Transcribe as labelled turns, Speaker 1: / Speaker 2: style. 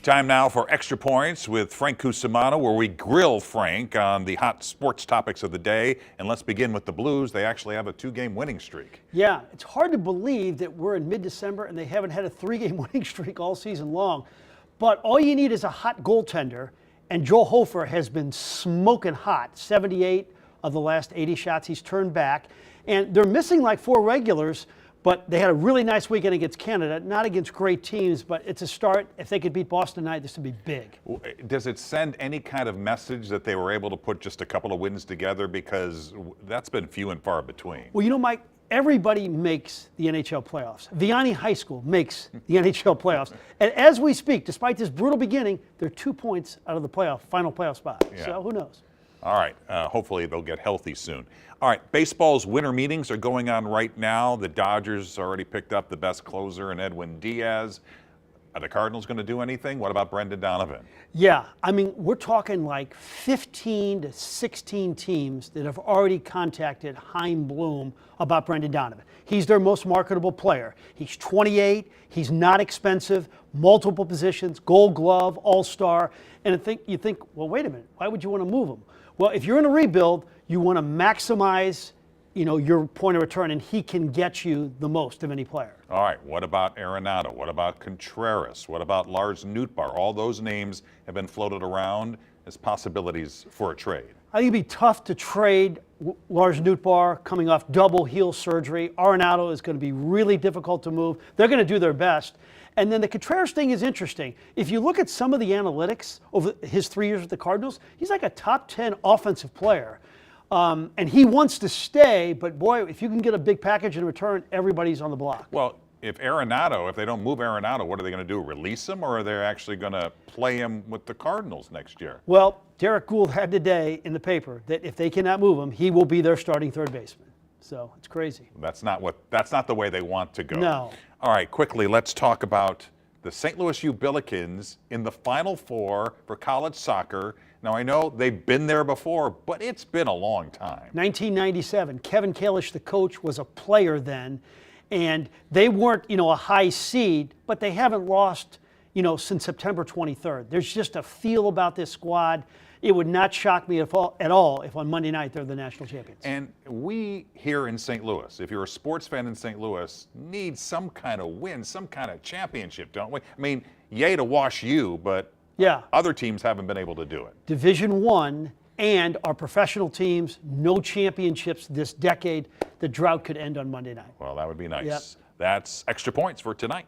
Speaker 1: Time now for Extra Points with Frank Cusumano, where we grill Frank on the hot sports topics of the day. And let's begin with the Blues. They actually have a 2-game winning streak.
Speaker 2: Yeah, it's hard to believe that we're in mid-December and they haven't had a 3-game winning streak all season long. But all you need is a hot goaltender, and Joel Hofer has been smoking hot. 78 of the last 80 shots he's turned back. And they're missing like 4 regulars, but they had a really nice weekend against Canada, not against great teams, but it's a start. If they could beat Boston tonight, this would be big.
Speaker 1: Does it send any kind of message that they were able to put just a couple of wins together? Because that's been few and far between.
Speaker 2: Well, you know, Mike, everybody makes the NHL playoffs. Vianney High School makes the NHL playoffs. And as we speak, despite this brutal beginning, they're 2 points out of the final playoff spot. Yeah. So who knows?
Speaker 1: All right. Hopefully they'll get healthy soon. All right. Baseball's winter meetings are going on right now. The Dodgers already picked up the best closer in Edwin Diaz. Are the Cardinals going to do anything? What about Brendan Donovan?
Speaker 2: Yeah. I mean, we're talking like 15 to 16 teams that have already contacted Chaim Bloom about Brendan Donovan. He's their most marketable player. He's 28. He's not expensive. Multiple positions, Gold Glove, All-Star. And you think, well, wait a minute. Why would you want to move him? Well, if you're in a rebuild, you want to maximize, your point of return, and he can get you the most of any player.
Speaker 1: All right. What about Arenado? What about Contreras? What about Lars Nootbaar? All those names have been floated around as possibilities for a trade.
Speaker 2: I think it'd be tough to trade Lars Nootbaar coming off double heel surgery. Arenado is going to be really difficult to move. They're going to do their best. And then the Contreras thing is interesting. If you look at some of the analytics over his 3 years with the Cardinals, he's like a top 10 offensive player. And he wants to stay, but boy, if you can get a big package in return, everybody's on the block.
Speaker 1: Well, if they don't move Arenado, what are they going to do? Release him, or are they actually going to play him with the Cardinals next year?
Speaker 2: Well, Derek Gould had today in the paper that if they cannot move him, he will be their starting third baseman. So it's crazy.
Speaker 1: That's not the way they want to go.
Speaker 2: No.
Speaker 1: All right, quickly, let's talk about the St. Louis U Billikens in the Final Four for college soccer. Now, I know they've been there before, but it's been a long time.
Speaker 2: 1997. Kevin Kalish, the coach, was a player then, and they weren't, a high seed, but they haven't lost, since September 23rd. There's just a feel about this squad. It would not shock me at all if on Monday night they're the national champions.
Speaker 1: And we here in St. Louis, if you're a sports fan in St. Louis, need some kind of win, some kind of championship, don't we? I mean, yay to Wash U, but
Speaker 2: yeah,
Speaker 1: other teams haven't been able to do it.
Speaker 2: Division I and our professional teams, no championships this decade. The drought could end on Monday night.
Speaker 1: Well, that would be nice.
Speaker 2: Yep.
Speaker 1: That's Extra Points for tonight.